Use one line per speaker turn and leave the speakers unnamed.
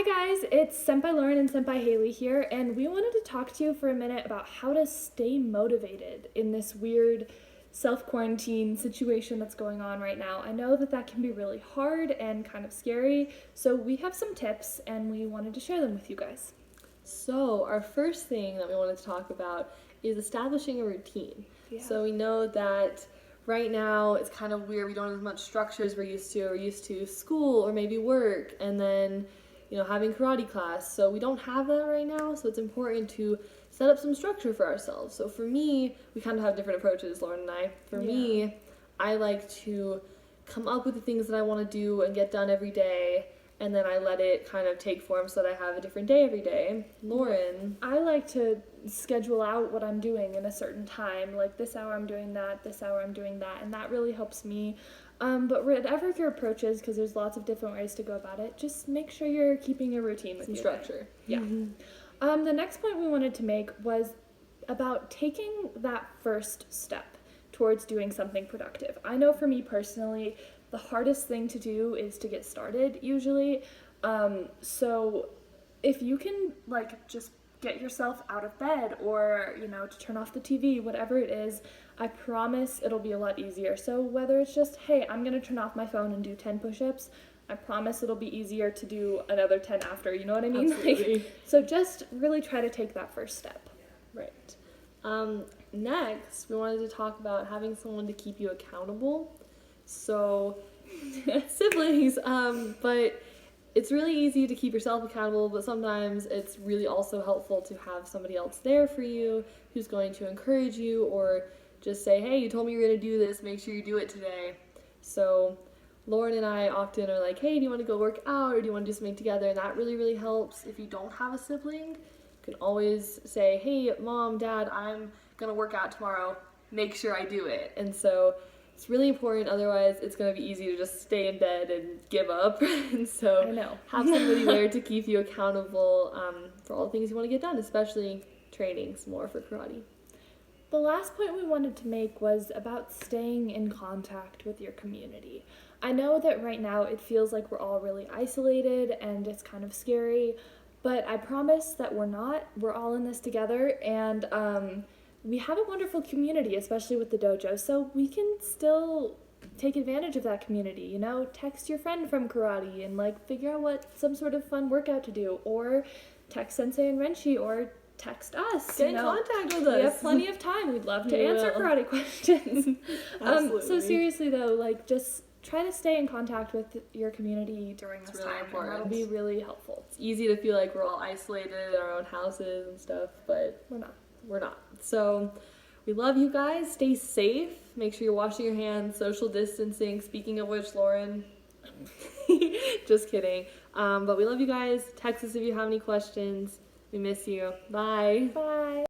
guys, it's Sempai Lauren and Sempai Halie here, and we wanted to talk to you for a minute about how to stay motivated in this weird self-quarantine situation that's going on right now. I know that can be really hard and kind of scary, so we have some tips and we wanted to share them with you guys.
So our first thing that we wanted to talk about is establishing a routine.
Yeah.
So we know that right now it's kind of weird. We don't have as much structure as we're used to. We're used to school or maybe work and then, having karate class. So we don't have that right now. So it's important to set up some structure for ourselves. So for me, we kind of have different approaches, Lauren and I. For me, I like to come up with the things that I want to do and get done every day. And then I let it kind of take form so that I have a different day every day. Lauren?
I like to schedule out what I'm doing in a certain time. Like this hour I'm doing that, this hour I'm doing that, and that really helps me. But whatever your approach is, because there's lots of different ways to go about it, just make sure you're keeping a routine with
some
your
structure.
Yeah. The next point we wanted to make was about taking that first step towards doing something productive. I know for me personally, the hardest thing to do is to get started usually. So if you can just get yourself out of bed or, to turn off the TV, whatever it is, I promise it'll be a lot easier. So whether it's just, hey, I'm going to turn off my phone and do 10 push-ups, I promise it'll be easier to do another 10 after, you know what I mean?
Absolutely.
So just really try to take that first step.
Right. Next, we wanted to talk about having someone to keep you accountable. So, siblings, but it's really easy to keep yourself accountable, but sometimes it's really also helpful to have somebody else there for you who's going to encourage you or just say, hey, you told me you were going to do this, make sure you do it today. So Lauren and I often are like, hey, do you want to go work out or do you want to do something together? And that really, really helps. If you don't have a sibling, you can always say, hey, mom, dad, I'm going to work out tomorrow. Make sure I do it. And so it's really important, otherwise it's going to be easy to just stay in bed and give up. And so
I know.
Have somebody there to keep you accountable for all the things you want to get done, especially training some more for karate.
The last point we wanted to make was about staying in contact with your community. I know that right now it feels like we're all really isolated and it's kind of scary, but I promise that we're not. We're all in this together, and we have a wonderful community, especially with the dojo, so we can still take advantage of that community, text your friend from karate and figure out what some sort of fun workout to do, or text Sensei and Renshi, or text us.
Get in contact with us.
We have plenty of time. We'd love to answer karate questions.
Absolutely.
So seriously though, just try to stay in contact with your community during this
really
time.
important.
That'll be really helpful.
It's easy to feel like we're all isolated in our own houses and stuff, but we're not. So we love you guys. Stay safe. Make sure you're washing your hands, social distancing. Speaking of which, Lauren, just kidding. But we love you guys. Text us if you have any questions. We miss you. Bye.
Bye.